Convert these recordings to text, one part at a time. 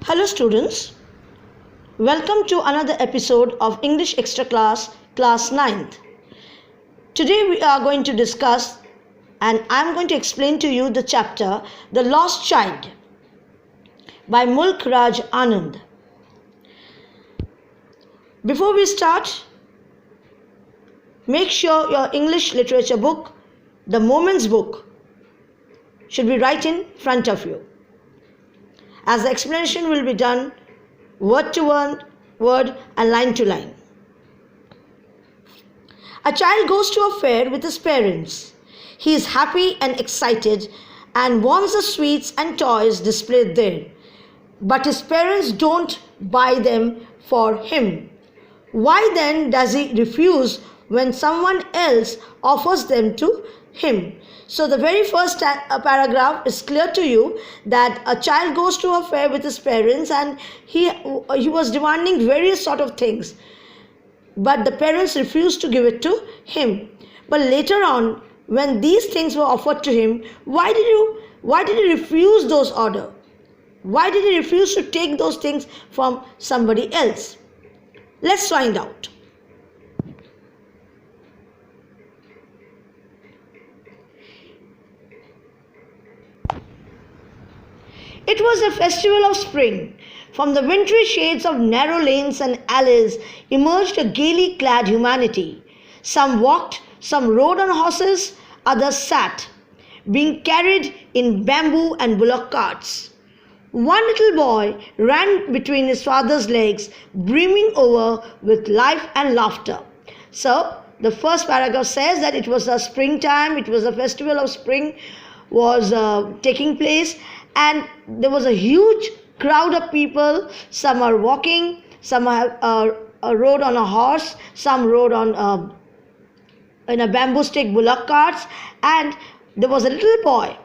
Hello students, welcome to another episode of English Extra Class 9th. Today we are going to discuss and I am going to explain to you the chapter The Lost Child by Mulk Raj Anand. Before we start, make sure your English literature book, the Moments book, should be right in front of you, as the explanation will be done word to word and line to line. A child goes to a fair with his parents. He is happy and excited and wants the sweets and toys displayed there. But his parents don't buy them for him. Why then does he refuse when someone else offers them to him? So the very first paragraph is clear to you that a child goes to a fair with his parents and he was demanding various sort of things, but the parents refused to give it to him. But later on, when these things were offered to him, why did he refuse those orders? Why did he refuse to take those things from somebody else? Let's find out. It was a festival of spring. From the wintry shades of narrow lanes and alleys emerged a gaily clad humanity. Some walked, some rode on horses, others sat, being carried in bamboo and bullock carts. One little boy ran between his father's legs, brimming over with life and laughter. So, the first paragraph says that it was a springtime, it was a festival of spring was taking place, and there was a huge crowd of people. Some are walking, some are rode on a horse, some rode on in a bamboo stick bullock carts, and there was a little boy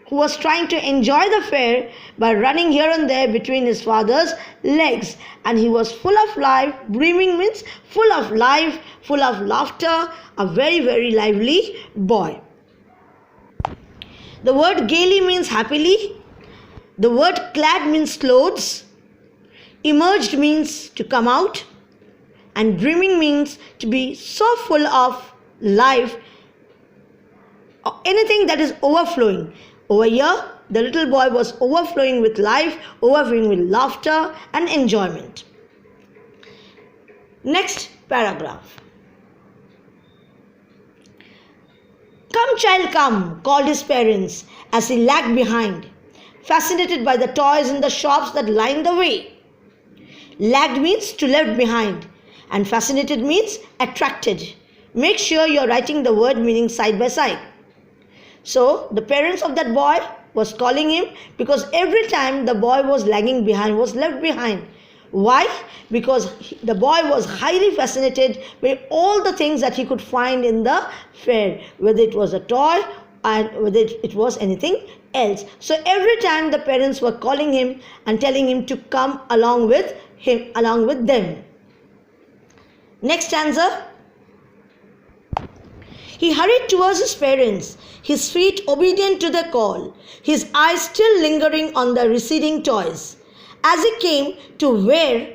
who was trying to enjoy the fair by running here and there between his father's legs, and he was full of life. Brimming means full of life, full of laughter, a very, very lively boy. The word gaily means happily. The word clad means clothes. Emerged means to come out. And brimming means to be so full of life, or anything that is overflowing. Over here, the little boy was overflowing with life, overflowing with laughter and enjoyment. Next paragraph. "Come, child, come," called his parents as he lagged behind, fascinated by the toys in the shops that lined the way. Lagged means to left behind, and fascinated means attracted. Make sure you're writing the word meaning side by side. So, the parents of that boy was calling him because every time the boy was lagging behind, was left behind. Why? Because the boy was highly fascinated by all the things that he could find in the fair, whether it was a toy and whether it was anything else. So every time the parents were calling him and telling him to come along with them. Next stanza. He hurried towards his parents, his feet obedient to the call, his eyes still lingering on the receding toys. As he came to where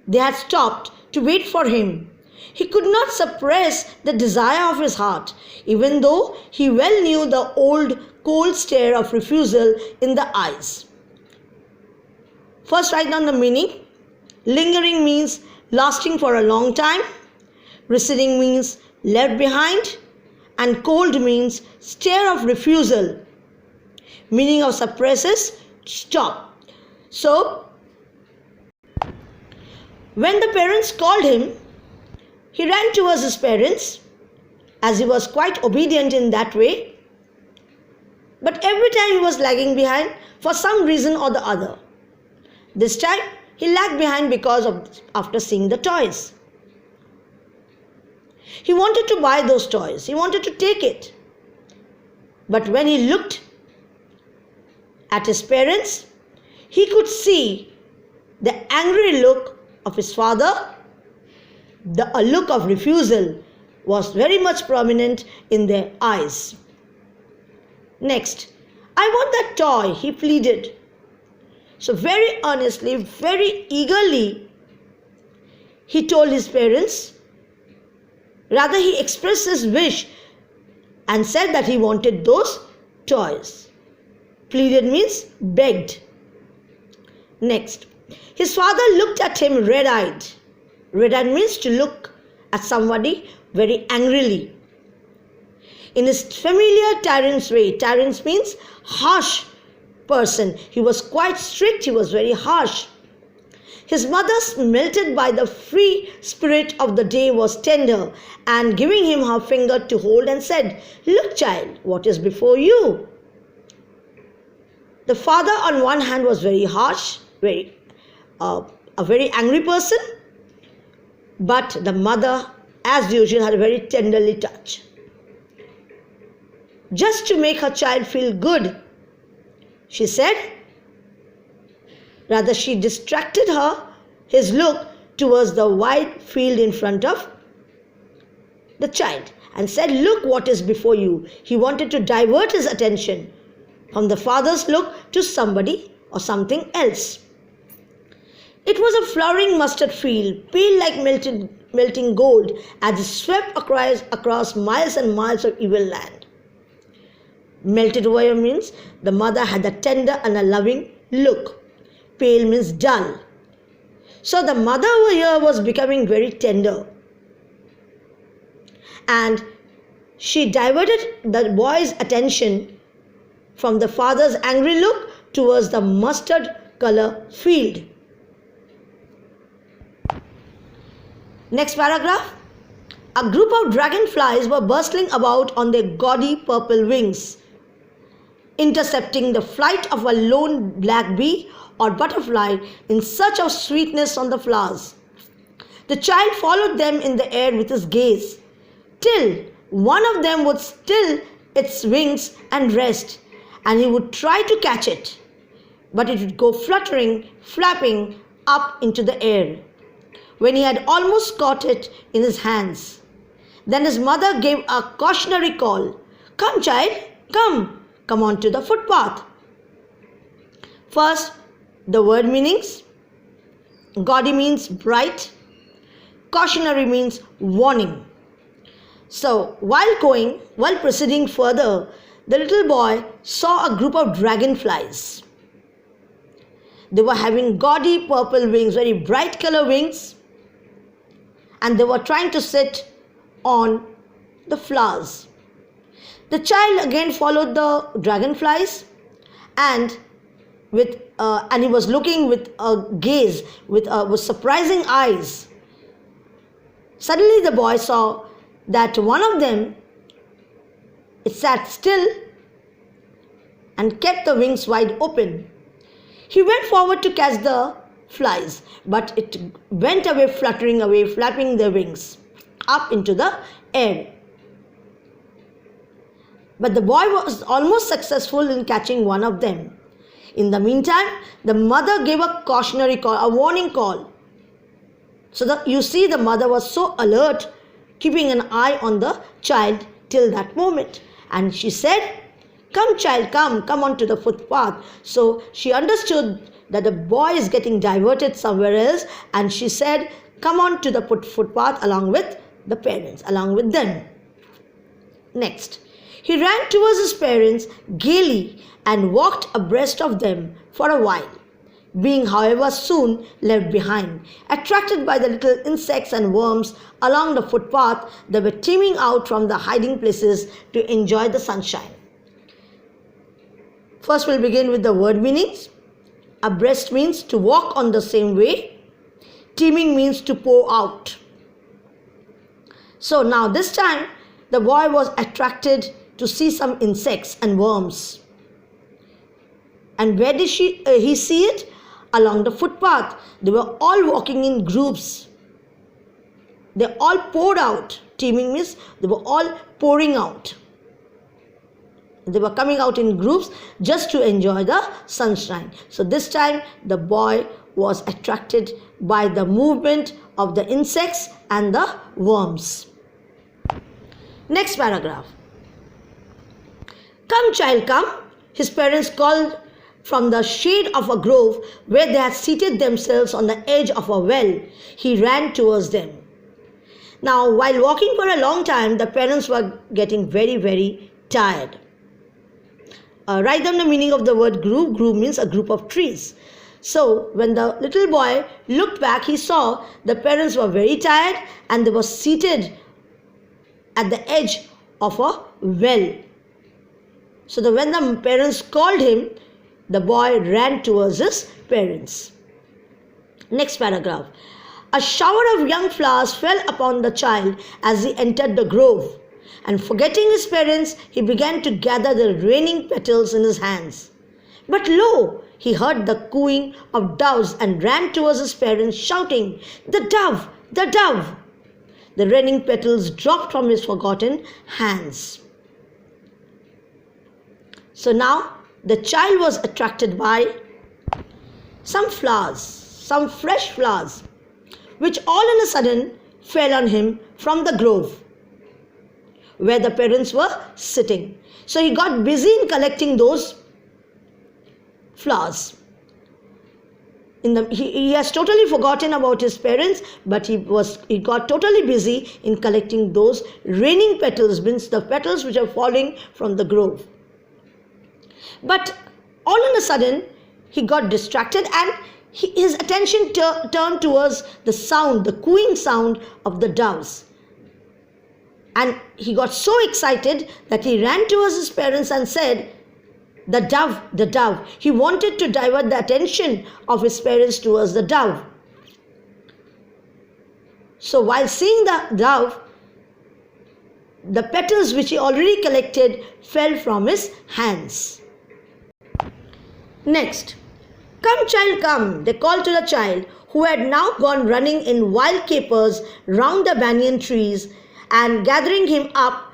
they had stopped to wait for him, he could not suppress the desire of his heart, even though he well knew the old cold stare of refusal in the eyes. First, write down the meaning. Lingering means lasting for a long time. Receding means left behind. And cold means stare of refusal. Meaning of suppresses, stop. So, when the parents called him, he ran towards his parents, as he was quite obedient in that way. But every time he was lagging behind for some reason or the other. This time he lagged behind because of after seeing the toys. He wanted to buy those toys. He wanted to take it. But when he looked at his parents, he could see the angry look of his father. A look of refusal was very much prominent in their eyes. Next, "I want that toy," he pleaded. So very earnestly, very eagerly, he told his parents, rather he expressed his wish and said that he wanted those toys. Pleaded means begged. Next, his father looked at him red-eyed. Red-eyed means to look at somebody very angrily. In his familiar tyrant's way, tyrant means harsh person. He was quite strict, he was very harsh. His mother, melted by the free spirit of the day, was tender and giving him her finger to hold and said, "Look, child, what is before you?" The father on one hand was very harsh, a very angry person, but the mother, as usual, had a very tenderly touch. Just to make her child feel good, she said, rather she distracted his look towards the wide field in front of the child and said, "Look what is before you." He wanted to divert his attention from the father's look to somebody or something else. It was a flowering mustard field, pale like melting gold, as it swept across miles and miles of evil land. Melted over means the mother had a tender and a loving look. Pale means dull. So the mother over here was becoming very tender. And she diverted the boy's attention from the father's angry look towards the mustard color field. Next paragraph. A group of dragonflies were bustling about on their gaudy purple wings, intercepting the flight of a lone black bee or butterfly in search of sweetness on the flowers. The child followed them in the air with his gaze, till one of them would still its wings and rest, and he would try to catch it, but it would go fluttering, flapping up into the air, when he had almost caught it in his hands. Then his mother gave a cautionary call, "Come, child, come on to the footpath." First, the word meanings. Gaudy means bright. Cautionary means warning. So, while proceeding further, the little boy saw a group of dragonflies. They were having gaudy purple wings, very bright color wings, and they were trying to sit on the flowers. The child again followed the dragonflies and he was looking with a gaze, with surprising eyes. Suddenly the boy saw that one of them, it sat still and kept the wings wide open. He went forward to catch the flies, but it went away, fluttering away, flapping their wings up into the air. But the boy was almost successful in catching one of them. In the meantime, the mother gave a cautionary call, a warning call. So you see, the mother was so alert, keeping an eye on the child till that moment. And she said, "Come, child, come onto the footpath." So she understood that the boy is getting diverted somewhere else, and she said, "Come on to the footpath along with the parents, along with them." Next, he ran towards his parents gaily and walked abreast of them for a while, being however soon left behind, attracted by the little insects and worms along the footpath that were teeming out from the hiding places to enjoy the sunshine. First we'll begin with the word meanings. Abreast means to walk on the same way. Teeming means to pour out. So now this time the boy was attracted to see some insects and worms. And where did he see it? Along the footpath. They were all walking in groups. They all poured out. Teeming means they were all pouring out. They were coming out in groups just to enjoy the sunshine. So this time the boy was attracted by the movement of the insects and the worms. Next paragraph. "Come, child, come," his parents called from the shade of a grove where they had seated themselves on the edge of a well, he ran towards them. Now, while walking for a long time, the parents were getting very, very tired. Write down the meaning of the word grove. Grove means a group of trees. So, when the little boy looked back, he saw the parents were very tired and they were seated at the edge of a well. So, when the parents called him, the boy ran towards his parents. Next paragraph. A shower of young flowers fell upon the child as he entered the grove, and forgetting his parents, he began to gather the raining petals in his hands. But lo, he heard the cooing of doves and ran towards his parents, shouting, "The dove! The dove!" The raining petals dropped from his forgotten hands. So now the child was attracted by some flowers, some fresh flowers, which all in a sudden fell on him from the grove where the parents were sitting. So he got busy in collecting those flowers. He has totally forgotten about his parents, but he got totally busy in collecting those raining petals, means the petals which are falling from the grove. But all in a sudden, he got distracted and his attention turned towards the sound, the cooing sound of the doves. And he got so excited that he ran towards his parents and said, "The dove, the dove." He wanted to divert the attention of his parents towards the dove. So while seeing the dove, the petals which he already collected fell from his hands. Next, "Come, child, come," they called to the child, who had now gone running in wild capers round the banyan trees, and gathering him up,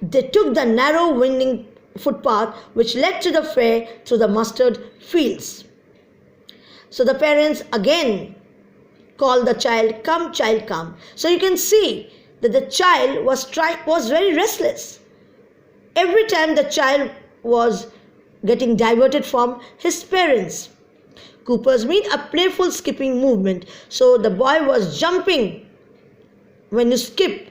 they took the narrow winding footpath which led to the fair through the mustard fields. So the parents again called the child, "Come, child, come." So you can see that the child was very restless. Every time the child was getting diverted from his parents. Coopers mean a playful skipping movement. So the boy was jumping. When you skip,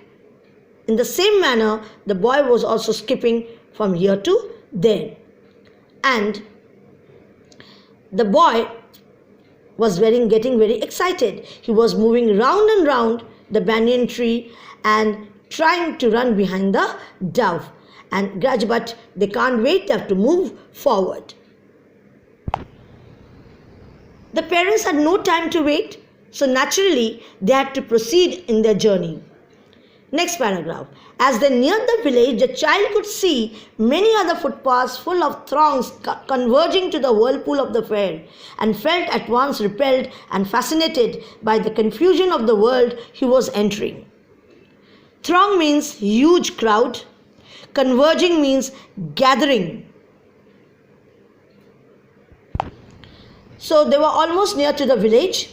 in the same manner, the boy was also skipping from here to there. And the boy was getting very excited. He was moving round and round the banyan tree and trying to run behind the dove. But they can't wait, they have to move forward. The parents had no time to wait, so naturally they had to proceed in their journey. Next paragraph. As they neared the village, the child could see many other footpaths full of throngs converging to the whirlpool of the fair, and felt at once repelled and fascinated by the confusion of the world he was entering. Throng means huge crowd. Converging means gathering. So they were almost near to the village,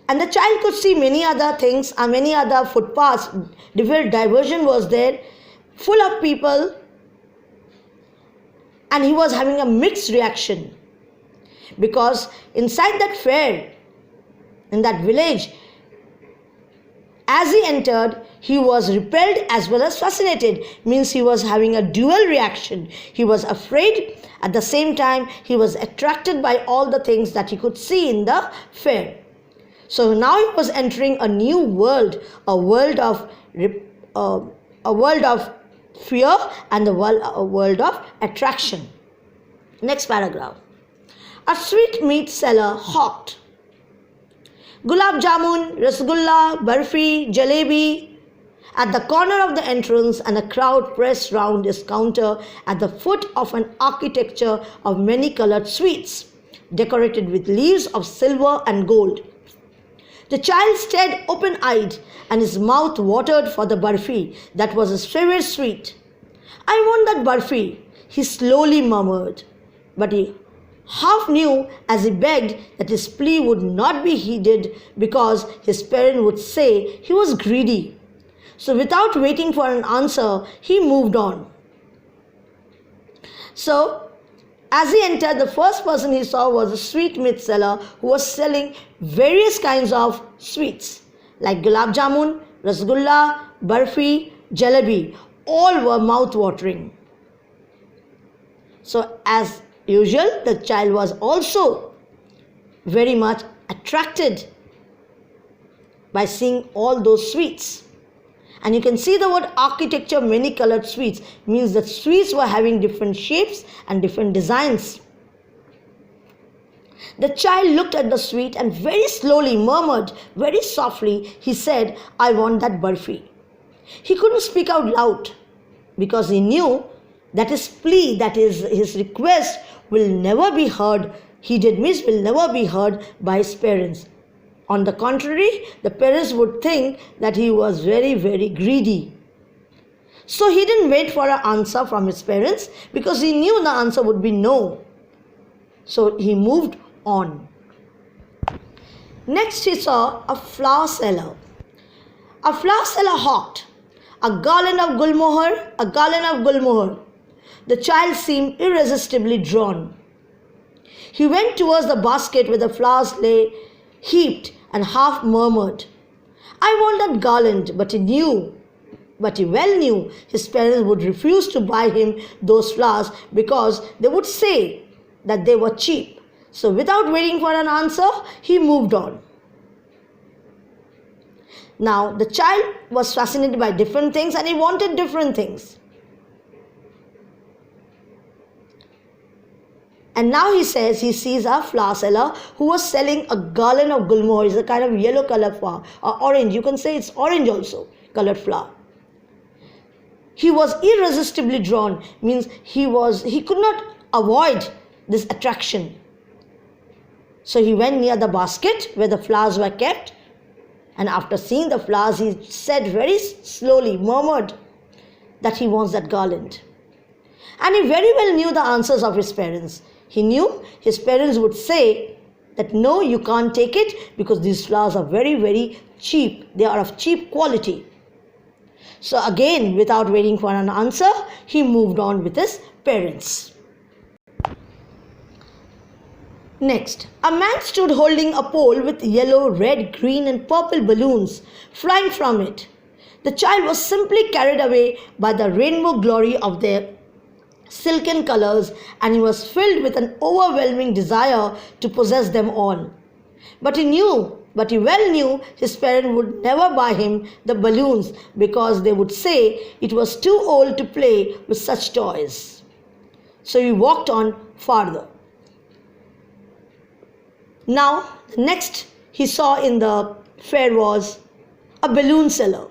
and the child could see many other things and many other footpaths. Different diversion was there, full of people, and he was having a mixed reaction, because inside that fair, in that village, as he entered, he was repelled as well as fascinated. Means he was having a dual reaction. He was afraid, at the same time he was attracted by all the things that he could see in the fair. So now he was entering a new world, a world of fear and a world of attraction. Next paragraph. A sweetmeat seller hawked gulab jamun, rasgulla, barfi, jalebi at the corner of the entrance, and a crowd pressed round his counter at the foot of an architecture of many colored sweets, decorated with leaves of silver and gold. The child stared open-eyed, and his mouth watered for the barfi that was his favorite sweet. "I want that barfi," he slowly murmured, but he half knew as he begged that his plea would not be heeded, because his parent would say he was greedy. So without waiting for an answer, he moved on. So As he entered, the first person he saw was a sweetmeat seller who was selling various kinds of sweets like gulab jamun, rasgulla, barfi, jalebi. All were mouth-watering. So as usual, the child was also very much attracted by seeing all those sweets. And you can see the word architecture, many colored sweets, means that sweets were having different shapes and different designs. The child looked at the sweet and very slowly murmured, very softly, he said, "I want that barfi." He couldn't speak out loud because he knew that his plea, that is his request, will never be heard. Heeded means will never be heard by his parents. On the contrary, the parents would think that he was very, very greedy. So he didn't wait for an answer from his parents because he knew the answer would be no. So he moved on. Next he saw a flower seller. A flower seller hawked a garland of gulmohar, a garland of gulmohar. The child seemed irresistibly drawn. He went towards the basket where the flowers lay heaped and half murmured, "I want that garland," but he well knew his parents would refuse to buy him those flowers because they would say that they were cheap. So without waiting for an answer, he moved on. Now the child was fascinated by different things and he wanted different things. And now he says he sees a flower seller who was selling a garland of gulmohar. It's a kind of yellow color flower, or orange. You can say it's orange also, colored flower. He was irresistibly drawn, means he could not avoid this attraction. So he went near the basket where the flowers were kept, and after seeing the flowers, he said very slowly, murmured that he wants that garland. And he very well knew the answers of his parents. He knew his parents would say that no, you can't take it because these flowers are very, very cheap. They are of cheap quality. So again, without waiting for an answer, he moved on with his parents. Next, a man stood holding a pole with yellow, red, green and purple balloons flying from it. The child was simply carried away by the rainbow glory of their silken colors, and he was filled with an overwhelming desire to possess them all. But he well knew his parents would never buy him the balloons because they would say it was too old to play with such toys. So he walked on farther. Now, the next he saw in the fair was a balloon seller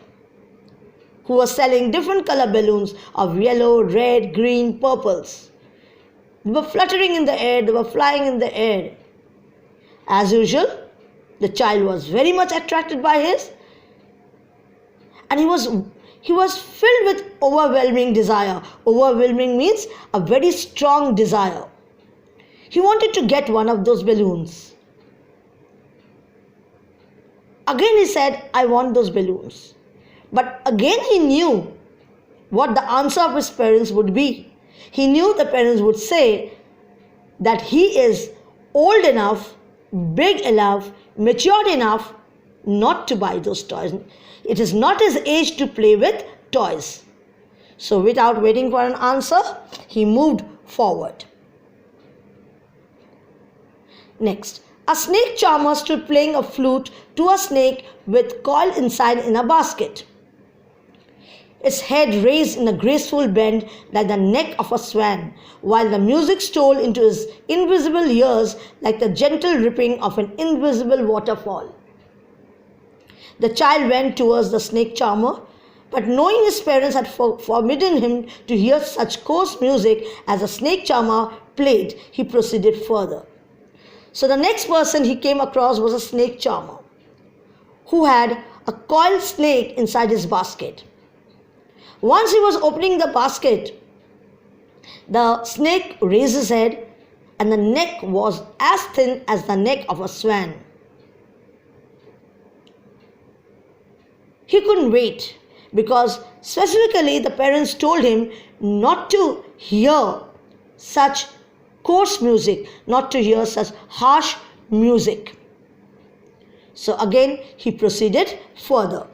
who was selling different color balloons of yellow, red, green, purples. They were fluttering in the air, they were flying in the air. As usual, the child was very much attracted by his, and he was filled with overwhelming desire. Overwhelming means a very strong desire. He wanted to get one of those balloons. Again he said, "I want those balloons." But again he knew what the answer of his parents would be. He knew the parents would say that he is old enough, big enough, matured enough not to buy those toys. It is not his age to play with toys. So without waiting for an answer, he moved forward. Next, a snake charmer stood playing a flute to a snake with coil inside in a basket. Its head raised in a graceful bend like the neck of a swan, while the music stole into his invisible ears like the gentle rippling of an invisible waterfall. The child went towards the snake charmer, but knowing his parents had forbidden him to hear such coarse music as the snake charmer played, he proceeded further. So the next person he came across was a snake charmer who had a coiled snake inside his basket. Once he was opening the basket, the snake raised his head and the neck was as thin as the neck of a swan. He couldn't wait because specifically the parents told him not to hear such coarse music, not to hear such harsh music. So again he proceeded further.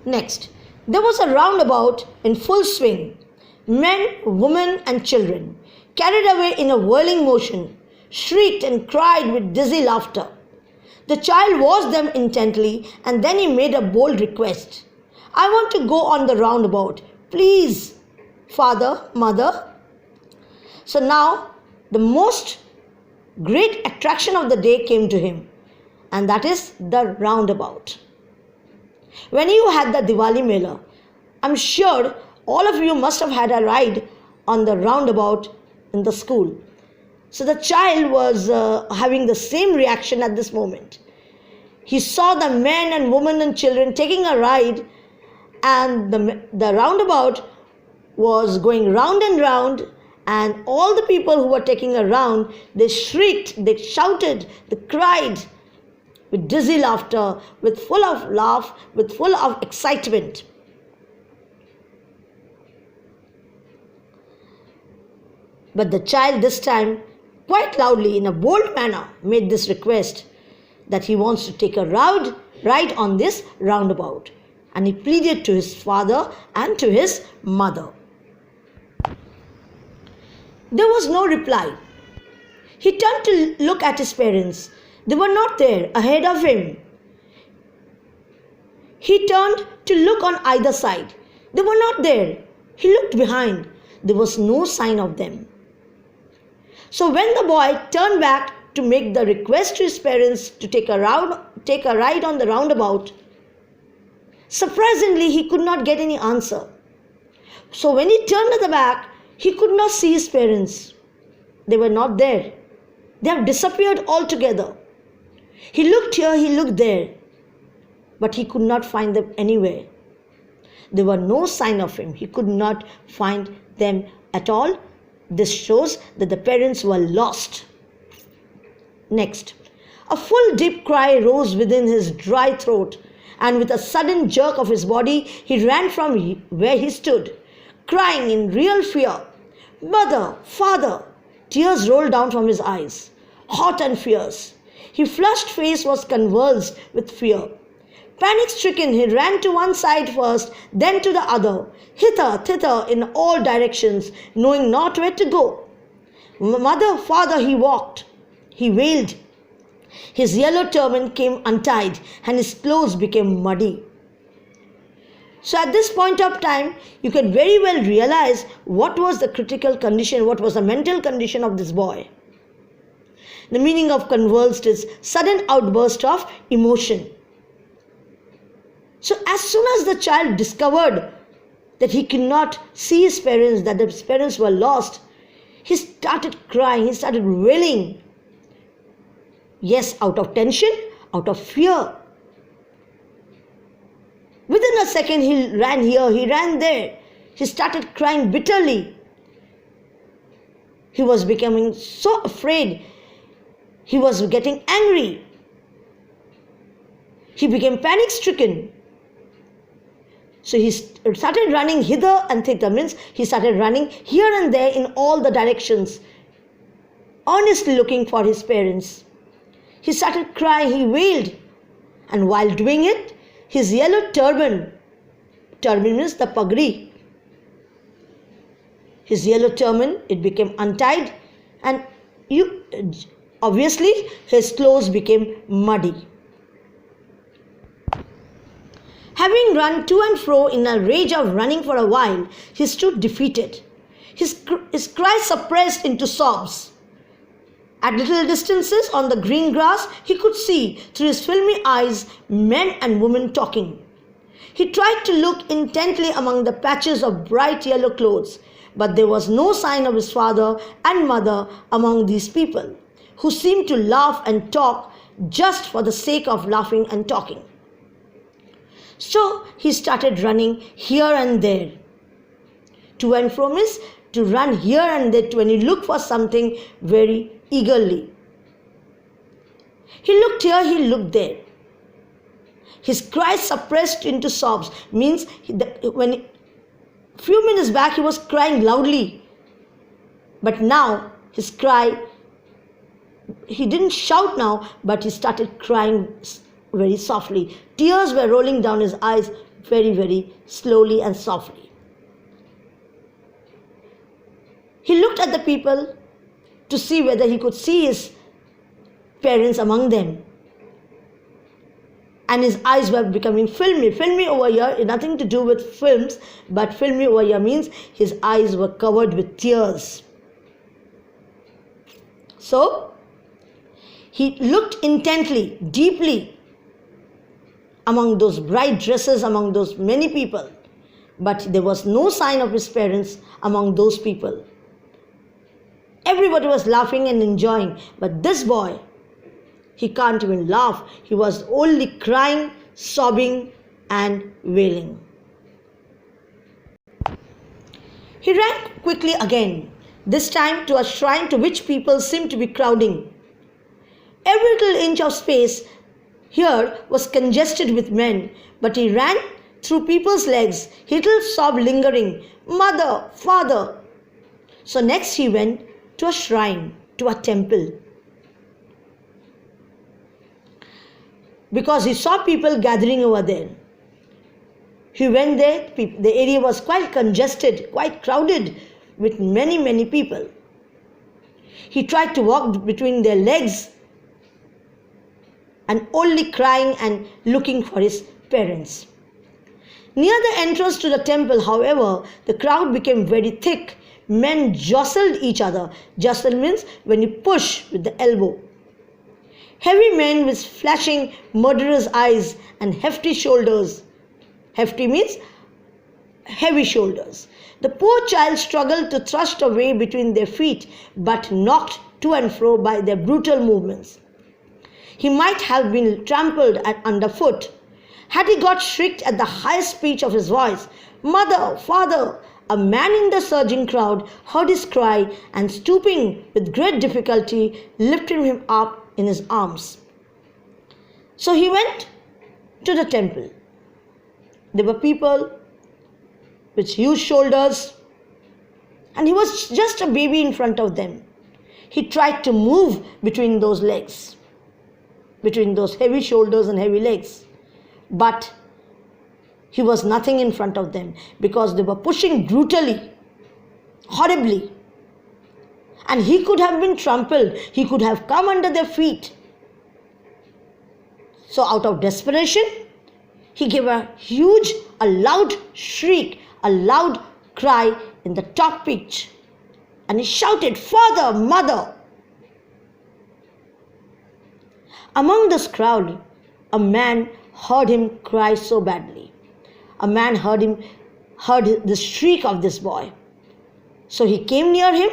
Next, there was a roundabout in full swing. Men, women, and children, carried away in a whirling motion, shrieked and cried with dizzy laughter. The child watched them intently, and then he made a bold request. I want to go on the roundabout. Please, father, mother. So now the most great attraction of the day came to him, and that is the roundabout. When you had the Diwali Mela, I'm sure all of you must have had a ride on the roundabout in the school. So the child was having the same reaction at this moment. He saw the men and women and children taking a ride, and the roundabout was going round and round, and all the people who were taking a round, they shrieked, they shouted, they cried with dizzy laughter, with full of excitement. But the child this time, quite loudly, in a bold manner, made this request that he wants to take a ride on this roundabout. And he pleaded to his father and to his mother. There was no reply. He turned to look at his parents. They were not there ahead of him. He turned to look on either side. They were not there. He looked behind. There was no sign of them. So when the boy turned back to make the request to his parents to take a ride on the roundabout, surprisingly he could not get any answer. So when he turned at the back, he could not see his parents. They were not there. They have disappeared altogether. He looked here, he looked there, but he could not find them anywhere. There were no sign of him. He could not find them at all. This shows that the parents were lost. Next, a full deep cry rose within his dry throat, and with a sudden jerk of his body, he ran from where he stood, crying in real fear. Mother, father! Tears rolled down from his eyes, hot and fierce. His flushed face was convulsed with fear. Panic-stricken, he ran to one side first, then to the other, hither, thither, in all directions, knowing not where to go. Mother, father, he walked. He wailed. His yellow turban came untied, and his clothes became muddy. So at this point of time, you can very well realize what was the critical condition, what was the mental condition of this boy. The meaning of convulsed is sudden outburst of emotion. So as soon as the child discovered that he could not see his parents, that his parents were lost, he started crying, he started wailing. Yes, out of tension, out of fear. Within a second, he ran here, he ran there. He started crying bitterly. He was becoming so afraid. He was getting angry. He became panic-stricken. So he started running hither and thither, means he started running here and there in all the directions, earnestly looking for his parents. He started crying, he wailed, and while doing it, his yellow turban means the pagri, his yellow turban, it became untied, and obviously his clothes became muddy. Having run to and fro in a rage of running for a while, he stood defeated, his cries suppressed into sobs. At little distances on the green grass, he could see through his filmy eyes men and women talking. He tried to look intently among the patches of bright yellow clothes, but there was no sign of his father and mother among these people, who seemed to laugh and talk just for the sake of laughing and talking. So he started running here and there. To and fro means to run here and there when he looked for something very eagerly. He looked here, he looked there. His cries suppressed into sobs means when few minutes back he was crying loudly, But now his cry, he didn't shout now, but he started crying very softly. Tears were rolling down his eyes very, very slowly and softly. He looked at the people to see whether he could see his parents among them. And his eyes were becoming filmy. Filmy over here, nothing to do with films, but filmy over here means his eyes were covered with tears. So, he looked intently, deeply among those bright dresses, among those many people. But there was no sign of his parents among those people. Everybody was laughing and enjoying, but this boy, he can't even laugh. He was only crying, sobbing and wailing. He ran quickly again, this time to a shrine to which people seemed to be crowding. Every little inch of space here was congested with men, but he ran through people's legs, his little sob lingering, "Mother, father." So next he went to a shrine, to a temple. Because he saw people gathering over there. He went there, the area was quite congested, quite crowded with many, many people. He tried to walk between their legs and only crying and looking for his parents. Near the entrance to the temple, however, the crowd became very thick. Men jostled each other. Jostle means when you push with the elbow. Heavy men with flashing murderous eyes and hefty shoulders. Hefty means heavy shoulders. The poor child struggled to thrust a way between their feet, but knocked to and fro by their brutal movements. He might have been trampled underfoot had he got shrieked at the highest pitch of his voice, "Mother, father!" A man in the surging crowd heard his cry and, stooping with great difficulty, lifted him up in his arms. So he went to the temple. There were people with huge shoulders, and he was just a baby in front of them. He tried to move between those legs, between those heavy shoulders and heavy legs, but he was nothing in front of them because they were pushing brutally, horribly. And he could have been trampled. He could have come under their feet. So out of desperation, he gave a loud shriek, a loud cry in the top pitch. And he shouted, "Father, mother!" Among this crowd, a man heard him cry so badly. A man heard the shriek of this boy. So he came near him.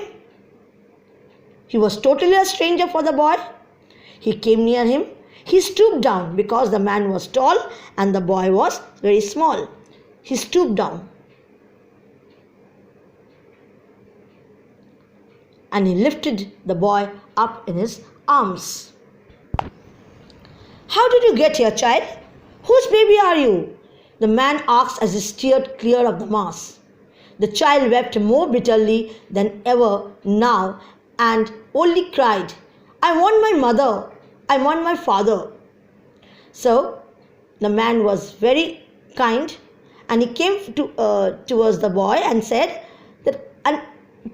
He was totally a stranger for the boy. He came near him. He stooped down because the man was tall and the boy was very small. He stooped down. And he lifted the boy up in his arms. "How did you get here, child? Whose baby are you?" the man asked as he steered clear of the mass. The child wept more bitterly than ever now and only cried, "I want my mother. I want my father." So the man was very kind and he came towards the boy and said and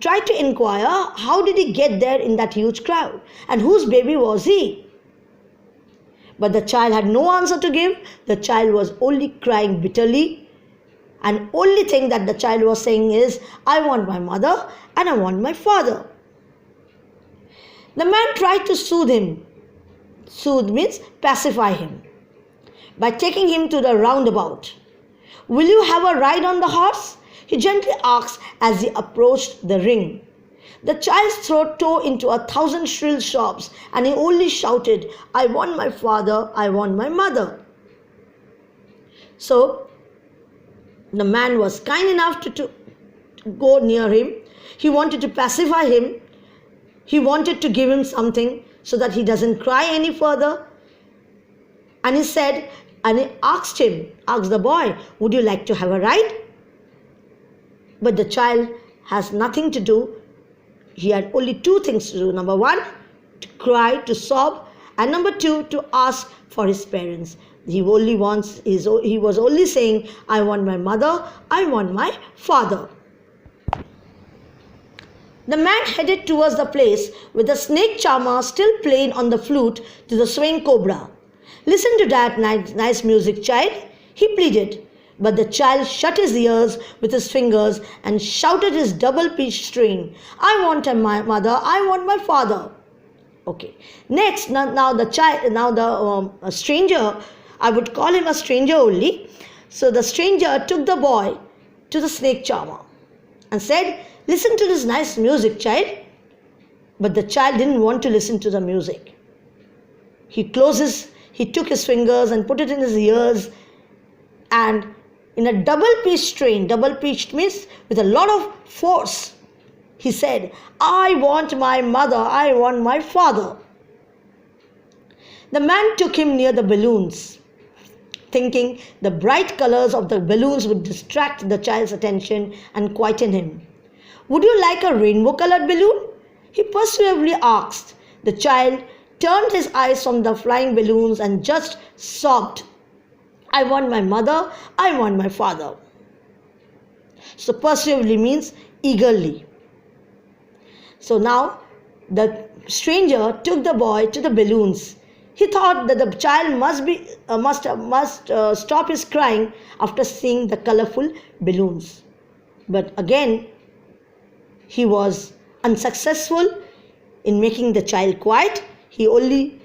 tried to inquire how did he get there in that huge crowd and whose baby was he. But the child had no answer to give. The child was only crying bitterly, and only thing that the child was saying is, "I want my mother and I want my father." The man tried to soothe him. Soothe means pacify him, by taking him to the roundabout. "Will you have a ride on the horse?" he gently asked as he approached the ring. The child's throat tore into 1,000 shrill sobs and he only shouted, "I want my father, I want my mother." So the man was kind enough to go near him. He wanted to pacify him. He wanted to give him something so that he doesn't cry any further. And he said, and he asked the boy, "Would you like to have a ride?" But the child has nothing to do he had only two things to do. Number one, to cry, to sob, and number two, to ask for his parents. He was only saying, I want my mother, I want my father. The man headed towards the place with the snake charmer still playing on the flute to the swaying cobra. Listen to that nice music, child, he pleaded. But the child shut his ears with his fingers and shouted his double-pitched strain, I want my mother, I want my father. Okay. Next, now the stranger, I would call him a stranger only. So the stranger took the boy to the snake charmer and said, listen to this nice music, child. But the child didn't want to listen to the music. He took his fingers and put it in his ears, and in a double-pitched strain, double-pitched means with a lot of force, he said, I want my mother, I want my father. The man took him near the balloons, thinking the bright colors of the balloons would distract the child's attention and quieten him. Would you like a rainbow-colored balloon? He persuasively asked. The child turned his eyes from the flying balloons and just sobbed, I want my mother, I want my father. So persuasively means eagerly. So now the stranger took the boy to the balloons. He thought that the child must stop his crying after seeing the colorful balloons. But again, he was unsuccessful in making the child quiet. He only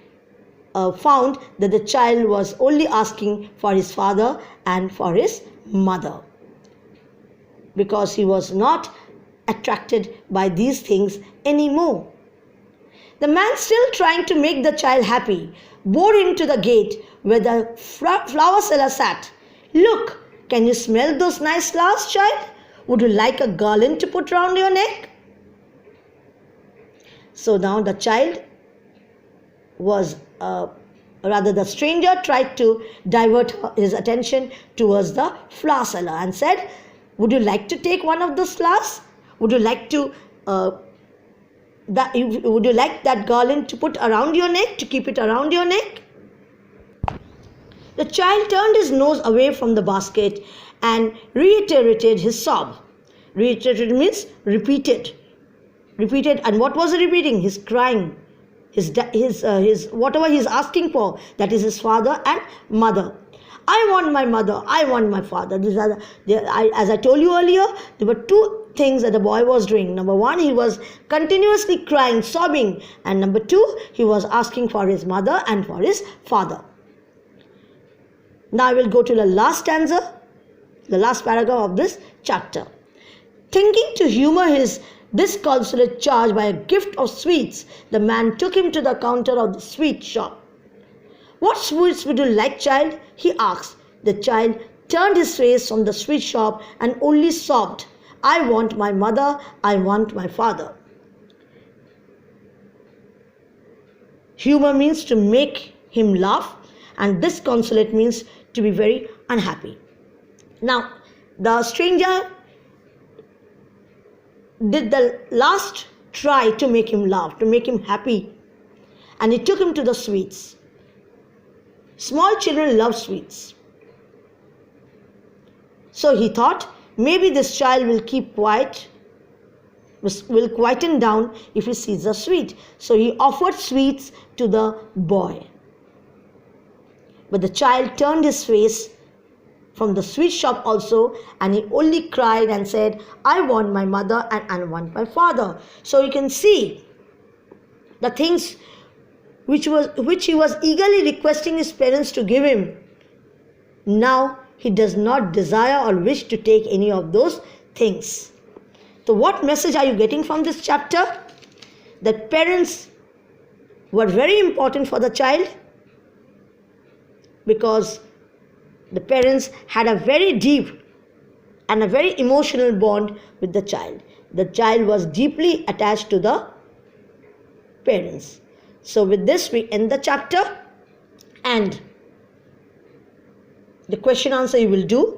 found that the child was only asking for his father and for his mother, because he was not attracted by these things anymore. The man, still trying to make the child happy, bore him to the gate where the flower seller sat. Look, can you smell those nice flowers, child? Would you like a garland to put round your neck? So now the child the stranger tried to divert his attention towards the flower seller and said, would you like to take one of those flowers? Would you like that garland to put around your neck, to keep it around your neck? The child turned his nose away from the basket and reiterated his sob. Reiterated means repeated. And what was he repeating? His crying. His whatever he is asking for, that is his father and mother. I want my mother, I want my father. As I told you earlier, there were two things that the boy was doing. Number one, he was continuously crying, sobbing, and number two, he was asking for his mother and for his father. Now I will go to the last stanza, the last paragraph of this chapter. Thinking to humor his disconsolate charge by a gift of sweets, the man took him to the counter of the sweet shop. What sweets would you like, child? He asked. The child turned his face from the sweet shop and only sobbed, I want my mother, I want my father. Humor means to make him laugh, and disconsolate means to be very unhappy. Now, the stranger did the last try to make him laugh, to make him happy, and he took him to the sweets. Small children love sweets. So he thought, maybe this child will keep quiet, will quieten down if he sees a sweet. So he offered sweets to the boy. But the child turned his face from the sweet shop also, and he only cried and said, I want my mother and I want my father. So you can see the things which he was eagerly requesting his parents to give him. Now he does not desire or wish to take any of those things. So what message are you getting from this chapter? That parents were very important for the child, because the parents had a very deep and a very emotional bond with the child. The child was deeply attached to the parents. So with this we end the chapter, and the question answer you will do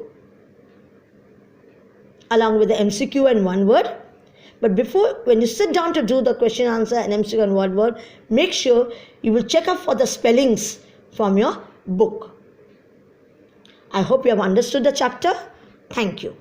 along with the MCQ and one word. But when you sit down to do the question answer and MCQ and word, make sure you will check up for the spellings from your book. I hope you have understood the chapter. Thank you.